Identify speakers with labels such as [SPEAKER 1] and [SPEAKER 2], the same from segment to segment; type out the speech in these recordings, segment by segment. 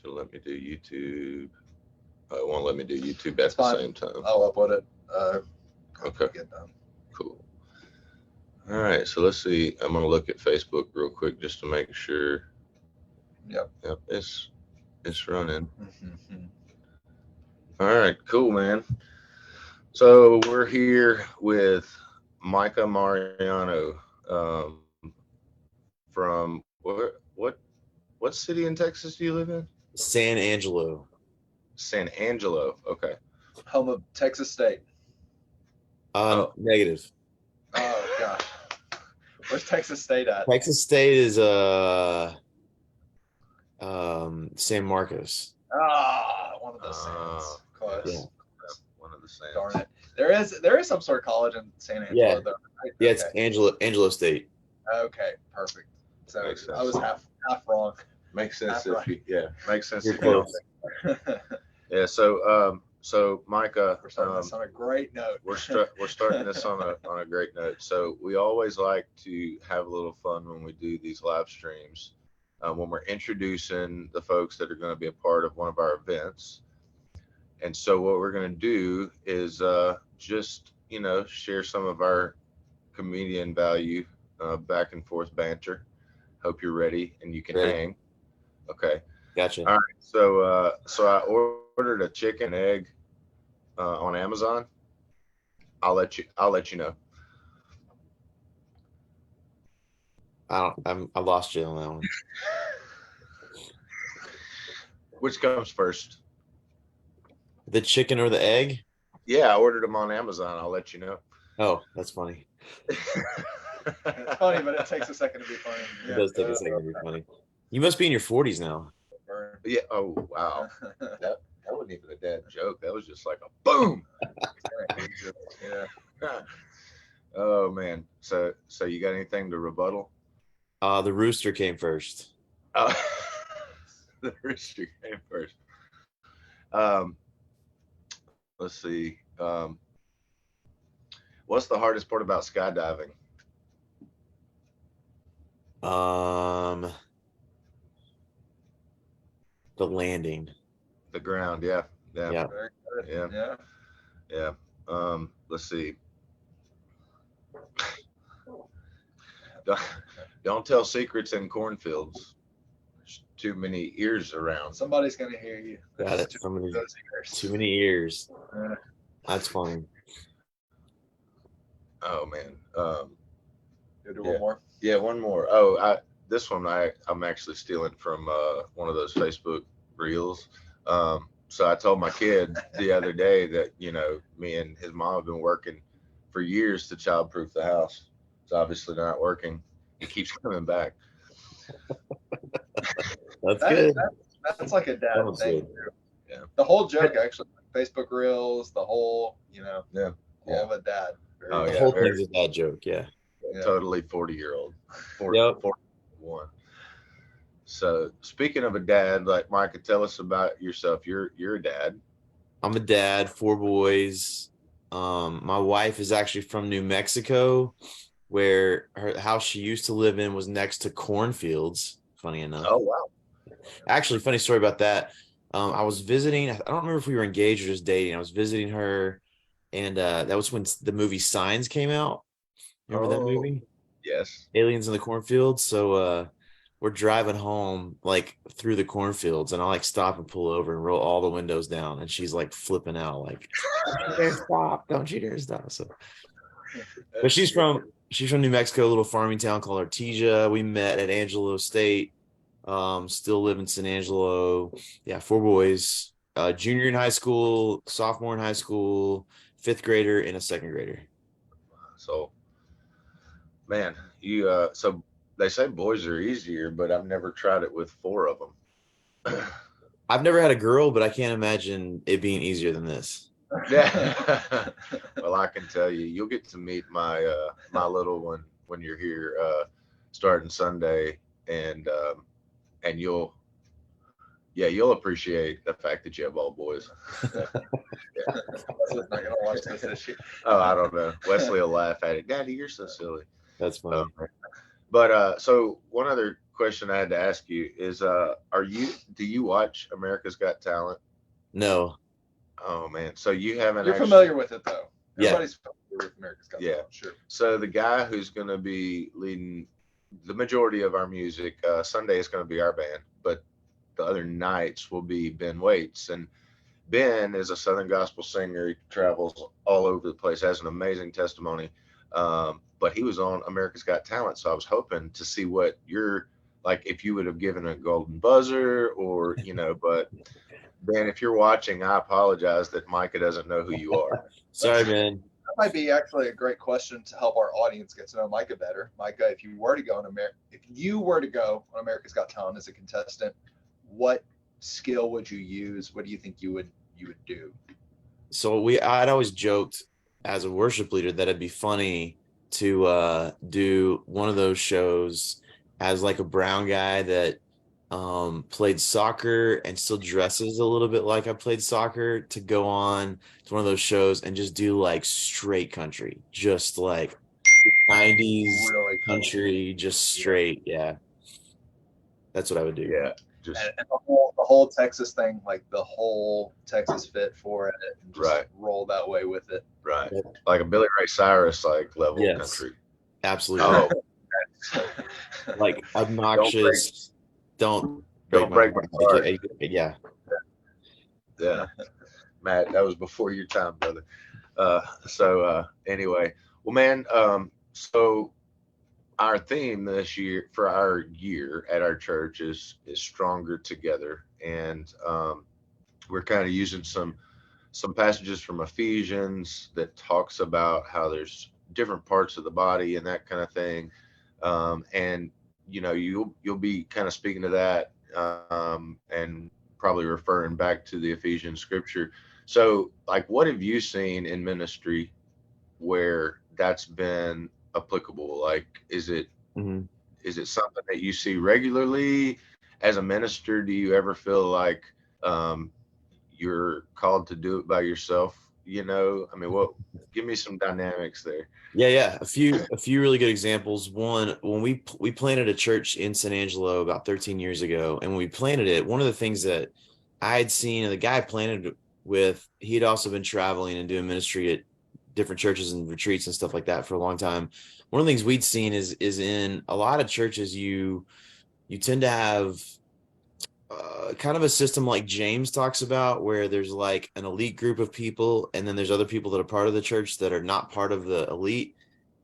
[SPEAKER 1] Should let me do YouTube. It won't let me do YouTube at
[SPEAKER 2] It's
[SPEAKER 1] the
[SPEAKER 2] fine.
[SPEAKER 1] same time.
[SPEAKER 2] I'll upload it.
[SPEAKER 1] Okay.
[SPEAKER 2] Get done.
[SPEAKER 1] Cool. All right, so let's see. I'm gonna look at Facebook real quick just to make sure.
[SPEAKER 2] Yep.
[SPEAKER 1] Yep, it's running.
[SPEAKER 2] Mm-hmm.
[SPEAKER 1] All right, cool, man. So we're here with Micah Mariano from what city in Texas do you live in?
[SPEAKER 3] San Angelo.
[SPEAKER 1] San Angelo. Okay.
[SPEAKER 2] Home of Texas State.
[SPEAKER 3] Negative.
[SPEAKER 2] Oh gosh. Where's Texas State at?
[SPEAKER 3] Texas State is San Marcos.
[SPEAKER 2] One of those Sands.
[SPEAKER 1] Yeah.
[SPEAKER 2] Close.
[SPEAKER 1] One of the Sands.
[SPEAKER 2] Darn it. There is some sort of college in San Angelo,
[SPEAKER 3] Yeah.
[SPEAKER 2] though. Right?
[SPEAKER 3] Yeah,
[SPEAKER 2] Okay.
[SPEAKER 3] it's Angelo State.
[SPEAKER 2] Okay, perfect. So
[SPEAKER 1] Makes sense.
[SPEAKER 2] I was half wrong.
[SPEAKER 1] Makes sense
[SPEAKER 2] That's
[SPEAKER 1] if you, makes sense.
[SPEAKER 3] You're
[SPEAKER 1] if you don't
[SPEAKER 3] close.
[SPEAKER 1] think. Yeah. So Micah,
[SPEAKER 2] We're starting this on a great note.
[SPEAKER 1] we're starting this on a great note. So we always like to have a little fun when we do these live streams, when we're introducing the folks that are going to be a part of one of our events. And so what we're going to do is just share some of our comedian value, back and forth banter. Hope you're ready and you can
[SPEAKER 3] Ready.
[SPEAKER 1] hang. Okay.
[SPEAKER 3] Gotcha.
[SPEAKER 1] All right. So I ordered a chicken and egg on Amazon. I'll let you know.
[SPEAKER 3] I lost you on that one.
[SPEAKER 1] Which comes first?
[SPEAKER 3] The chicken or the egg?
[SPEAKER 1] Yeah, I ordered them on Amazon. I'll let you know.
[SPEAKER 3] Oh, that's funny.
[SPEAKER 2] It's funny, but it takes a second to be funny.
[SPEAKER 3] It does take a second to be funny. You must be in your 40s now.
[SPEAKER 1] Yeah. Oh wow. That wasn't even a dad joke. That was just like a boom.
[SPEAKER 2] Yeah.
[SPEAKER 1] Oh man. So you got anything to rebuttal?
[SPEAKER 3] The rooster came first.
[SPEAKER 1] The rooster came first. Let's see. What's the hardest part about skydiving?
[SPEAKER 3] The landing.
[SPEAKER 1] The ground. Yeah.
[SPEAKER 3] Yeah.
[SPEAKER 2] Very good.
[SPEAKER 1] Yeah.
[SPEAKER 2] Yeah.
[SPEAKER 1] Yeah. Let's see. Don't tell secrets in cornfields. There's too many ears around.
[SPEAKER 2] Somebody's gonna hear you.
[SPEAKER 3] Got it. Too many ears.
[SPEAKER 2] Yeah.
[SPEAKER 3] That's funny.
[SPEAKER 1] Oh man.
[SPEAKER 2] You do one more.
[SPEAKER 1] Yeah, one more. Oh, this one I'm actually stealing from one of those Facebook reels. So I told my kid the other day that me and his mom have been working for years to childproof the house. It's obviously not working. He keeps coming back.
[SPEAKER 3] That's good.
[SPEAKER 2] That's like a dad
[SPEAKER 3] That was
[SPEAKER 2] thing.
[SPEAKER 3] good.
[SPEAKER 1] Yeah.
[SPEAKER 2] The whole joke, actually, Facebook reels, the whole,
[SPEAKER 1] Yeah.
[SPEAKER 2] all of a dad. Very
[SPEAKER 1] Oh,
[SPEAKER 3] The
[SPEAKER 1] yeah,
[SPEAKER 3] whole
[SPEAKER 1] very-
[SPEAKER 3] thing's a bad joke. Yeah.
[SPEAKER 2] Yeah.
[SPEAKER 1] Totally 40-year-old.
[SPEAKER 3] Yep.
[SPEAKER 1] 41. So speaking of a dad, like Micah, tell us about yourself. You're a dad.
[SPEAKER 3] I'm a dad, 4 boys. My wife is actually from New Mexico, where her house she used to live in was next to cornfields. Funny enough.
[SPEAKER 1] Oh wow.
[SPEAKER 3] Actually, funny story about that. I was visiting. I don't remember if we were engaged or just dating. I was visiting her, and that was when the movie Signs came out. Remember that movie?
[SPEAKER 1] Yes.
[SPEAKER 3] Aliens in the Cornfields. So we're driving home like through the cornfields, and I like stop and pull over and roll all the windows down, and she's like flipping out, like, "Don't you dare stop! Don't you dare stop!" So, but she's from New Mexico, a little farming town called Artesia. We met at Angelo State. Still live in San Angelo. Yeah, 4 boys. Junior in high school, sophomore in high school, 5th grader, and a 2nd grader.
[SPEAKER 1] So, man, so they say boys are easier, but I've never tried it with 4 of them.
[SPEAKER 3] I've never had a girl, but I can't imagine it being easier than this.
[SPEAKER 1] Yeah. Well, I can tell you, you'll get to meet my little one when you're here starting Sunday, and you'll appreciate the fact that you have all boys.
[SPEAKER 2] I'm not gonna watch this issue.
[SPEAKER 1] Oh, I don't know. Wesley will laugh at it. Daddy, you're so silly.
[SPEAKER 3] That's funny.
[SPEAKER 1] But so one other question I had to ask you is, do you watch America's Got Talent?
[SPEAKER 3] No.
[SPEAKER 1] Oh man, so you haven't
[SPEAKER 2] You're
[SPEAKER 1] actually,
[SPEAKER 2] familiar with it though.
[SPEAKER 3] Yeah.
[SPEAKER 2] Everybody's familiar with America's Got
[SPEAKER 1] Yeah.
[SPEAKER 2] Talent, sure.
[SPEAKER 1] So the guy who's going to be leading the majority of our music, Sunday is going to be our band, but the other nights will be Ben Waits. And Ben is a Southern gospel singer. He travels all over the place, has an amazing testimony. But he was on America's Got Talent. So I was hoping to see what you're like, if you would have given a golden buzzer or, but Ben, if you're watching, I apologize that Micah doesn't know who you are.
[SPEAKER 3] Sorry, man.
[SPEAKER 2] That might be actually a great question to help our audience get to know Micah better. Micah, if you were to go on America's Got Talent as a contestant, what skill would you use? What do you think you would do?
[SPEAKER 3] So I'd always joked as a worship leader that it'd be funny to do one of those shows as like a brown guy that played soccer and still dresses a little bit like I played soccer, to go on to one of those shows and just do like straight country, just like 90s
[SPEAKER 2] Really cool.
[SPEAKER 3] country, just straight. Yeah. That's what I would do.
[SPEAKER 1] Yeah. Just
[SPEAKER 2] And the whole Texas thing, like the whole Texas fit for it, and just
[SPEAKER 1] Right.
[SPEAKER 2] roll that way with it.
[SPEAKER 1] right.
[SPEAKER 3] Yep.
[SPEAKER 1] Like a Billy Ray Cyrus like level
[SPEAKER 3] Yes.
[SPEAKER 1] country.
[SPEAKER 3] Absolutely.
[SPEAKER 1] Oh,
[SPEAKER 3] Like obnoxious. Don't
[SPEAKER 1] break my heart.
[SPEAKER 3] Yeah.
[SPEAKER 1] Yeah. Matt, that was before your time, brother. Anyway, well, man, so our theme this year for our year at our church is stronger together. And we're kind of using some passages from Ephesians that talks about how there's different parts of the body and that kind of thing. And you'll be kind of speaking to that and probably referring back to the Ephesians scripture. So like, what have you seen in ministry where that's been applicable? Like, is it something that you see regularly as a minister? Do you ever feel like you're called to do it by yourself? I mean, give me some dynamics there.
[SPEAKER 3] Yeah. A few really good examples. One, when we planted a church in San Angelo about 13 years ago, and when we planted it, one of the things that I had seen, and the guy I planted it with, he'd also been traveling and doing ministry at different churches and retreats and stuff like that for a long time. One of the things we'd seen is in a lot of churches, you tend to have kind of a system like James talks about, where there's like an elite group of people, and then there's other people that are part of the church that are not part of the elite.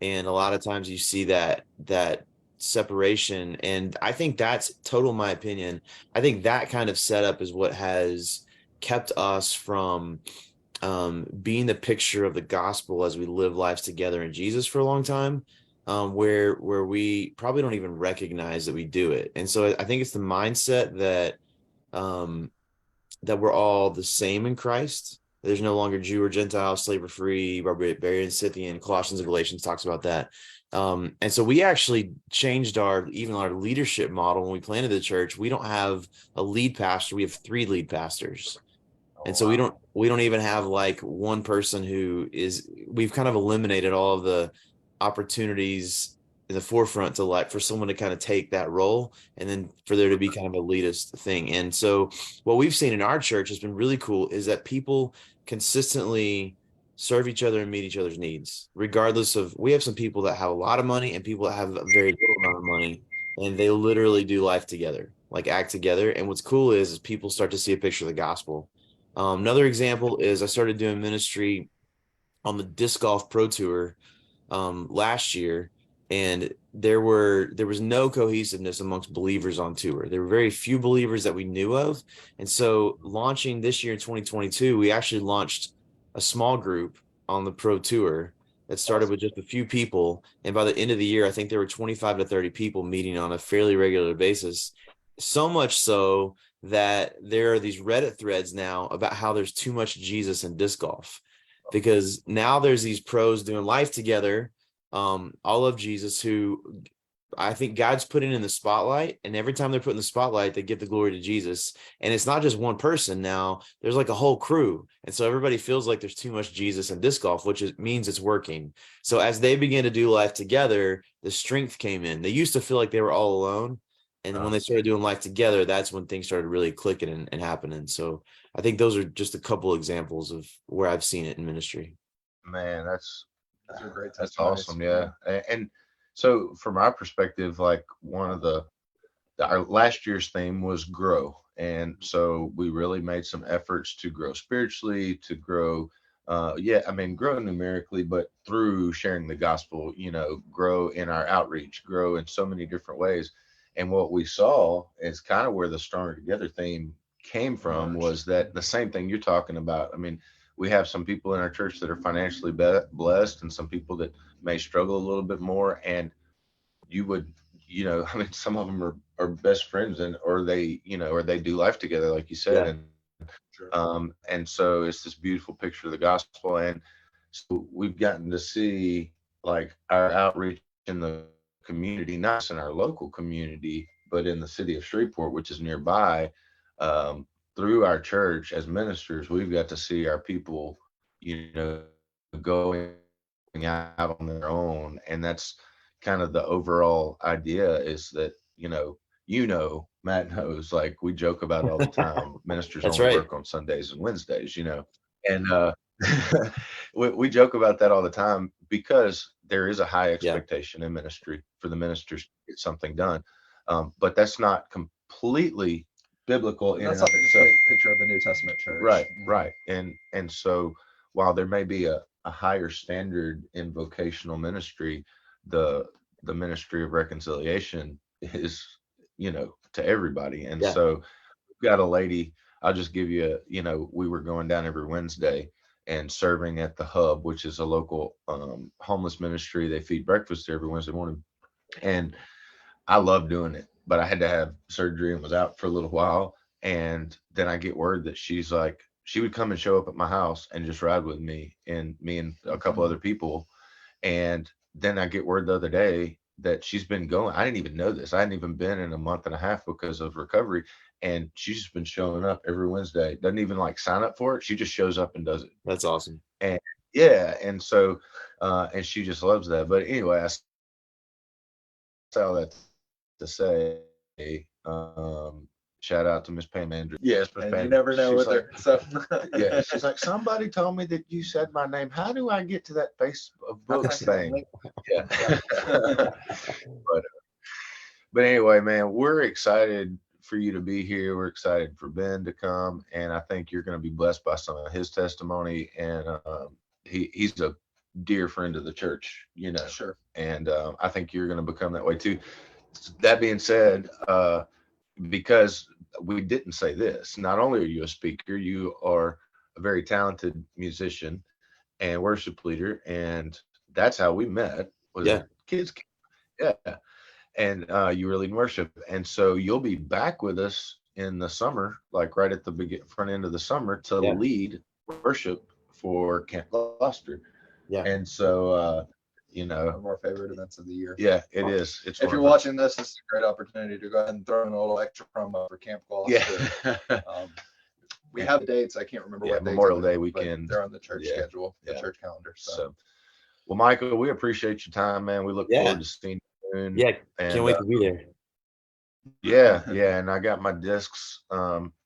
[SPEAKER 3] And a lot of times you see that separation. And I think that's total my opinion. I think that kind of setup is what has kept us from being the picture of the gospel as we live lives together in Jesus for a long time, where we probably don't even recognize that we do it. And so I think it's the mindset that we're all the same in Christ. There's no longer Jew or Gentile, slave or free, barbarian, Scythian. Colossians and Galatians talks about that. And so we actually changed our leadership model when we planted the church. We don't have a lead pastor. We have 3 lead pastors. And so we don't even have like one person we've kind of eliminated all of the opportunities in the forefront to like for someone to kind of take that role, and then for there to be kind of a elitist thing. And so what we've seen in our church has been really cool is that people consistently serve each other and meet each other's needs, regardless of, we have some people that have a lot of money and people that have a very little amount of money, and they literally do life together, like act together. And what's cool is people start to see a picture of the gospel. Another example is I started doing ministry on the disc golf pro tour last year, and there was no cohesiveness amongst believers on tour. There were very few believers that we knew of. And so launching this year in 2022, we actually launched a small group on the pro tour that started with just a few people. And by the end of the year, I think there were 25 to 30 people meeting on a fairly regular basis. So much so that there are these Reddit threads now about how there's too much Jesus in disc golf, because now there's these pros doing life together, all of Jesus, who I think God's putting in the spotlight, and every time they're put in the spotlight, they give the glory to Jesus. And it's not just one person now, there's like a whole crew. And so everybody feels like there's too much Jesus in disc golf, which means it's working. So as they began to do life together, the strength came in. They used to feel like they were all alone. And then when they started doing life together, that's when things started really clicking and happening. So I think those are just a couple examples of where I've seen it in ministry.
[SPEAKER 1] Man,
[SPEAKER 2] Those are great
[SPEAKER 1] that's
[SPEAKER 2] testimonies.
[SPEAKER 1] awesome. Yeah. And so from our perspective, like one of our last year's theme was grow. And so we really made some efforts to grow spiritually, to grow, grow numerically, but through sharing the gospel, grow in our outreach, grow in so many different ways. And what we saw is kind of where the Stronger Together theme came from was that the same thing you're talking about. I mean, we have some people in our church that are financially blessed and some people that may struggle a little bit more. And you would, I mean, some of them are best friends or they do life together, like you said.
[SPEAKER 3] Yeah.
[SPEAKER 1] And,
[SPEAKER 2] Sure.
[SPEAKER 1] and so it's this beautiful picture of the gospel. And so we've gotten to see like our outreach in the community, not just in our local community, but in the city of Shreveport, which is nearby. Through our church as ministers, we've got to see our people, going out on their own. And that's kind of the overall idea is that, Matt knows, like we joke about it all the time. Ministers
[SPEAKER 3] That's
[SPEAKER 1] only
[SPEAKER 3] right.
[SPEAKER 1] work on Sundays and Wednesdays, and we joke about that all the time because there is a high expectation in ministry for the ministers to get something done. But that's not completely biblical in
[SPEAKER 2] That's
[SPEAKER 1] and
[SPEAKER 2] not
[SPEAKER 1] of
[SPEAKER 2] just
[SPEAKER 1] itself.
[SPEAKER 2] a picture of the New Testament church.
[SPEAKER 1] Right, right. And so while there may be a higher standard in vocational ministry, the ministry of reconciliation is, to everybody. And so we've got a lady, I'll just give you we were going down every Wednesday and serving at the Hub, which is a local homeless ministry. They feed breakfast every Wednesday morning. And I love doing it, but I had to have surgery and was out for a little while. And then I get word that she would come and show up at my house and just ride with me and a couple other people. And then I get word the other day that she's been going. I didn't even know this. I hadn't even been in a month and a half because of recovery. And she's just been showing up every Wednesday. Doesn't even like sign up for it. She just shows up and does it.
[SPEAKER 3] That's awesome.
[SPEAKER 1] And yeah. And so, and she just loves that. But anyway, I say all that to say, shout out to Miss Pam Andrews. Yes, Miss Pam.
[SPEAKER 2] You never know with her. So
[SPEAKER 1] yeah, she's like, somebody told me that you said my name. How do I get to that Facebook thing? Yeah. But anyway, man, we're excited for you to be here. We're excited for Ben to come, and I think you're going to be blessed by some of his testimony. And he's a dear friend of the church,
[SPEAKER 2] Sure.
[SPEAKER 1] And I think you're going to become that way too. That being said, because we didn't say this, not only are you a speaker, you are a very talented musician and worship leader, and that's how we met. Was kids? Yeah. And you were leading worship, and so you'll be back with us in the summer, like right at the front end of the summer, to lead worship for Camp Gloucester. Yeah. And so one
[SPEAKER 2] of our favorite events of the year.
[SPEAKER 1] Yeah, it is.
[SPEAKER 2] If you're watching this, it's a great opportunity to go ahead and throw in a little extra promo for Camp Gloucester. Yeah. We have dates. I can't remember what
[SPEAKER 1] Memorial Day weekend.
[SPEAKER 2] They're on the church schedule, the church calendar. So,
[SPEAKER 1] well, Michael, we appreciate your time, man. We look forward to seeing you soon.
[SPEAKER 3] Yeah, can't wait to be there.
[SPEAKER 1] Yeah, and I got my discs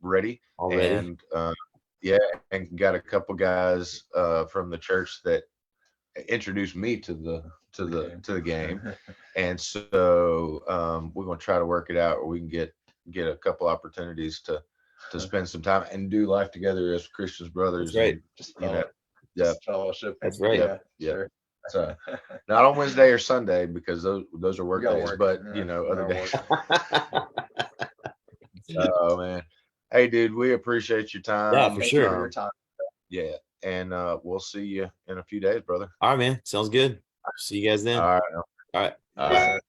[SPEAKER 1] ready
[SPEAKER 3] already.
[SPEAKER 1] And and got a couple guys from the church that introduced me to the game. And so we're going to try to work it out where we can get a couple opportunities to spend some time and do life together as Christians brothers.
[SPEAKER 3] That's right.
[SPEAKER 2] Just fellowship.
[SPEAKER 3] That's right.
[SPEAKER 1] Yeah. Sure. So not on Wednesday or Sunday because those are work days, but other days. Oh man. Hey dude, we appreciate your time.
[SPEAKER 3] Yeah, for sure.
[SPEAKER 2] Your time.
[SPEAKER 1] Yeah. And we'll see you in a few days, brother.
[SPEAKER 3] All right, man. Sounds good. See you guys then.
[SPEAKER 1] All right.
[SPEAKER 3] All right.
[SPEAKER 1] All right.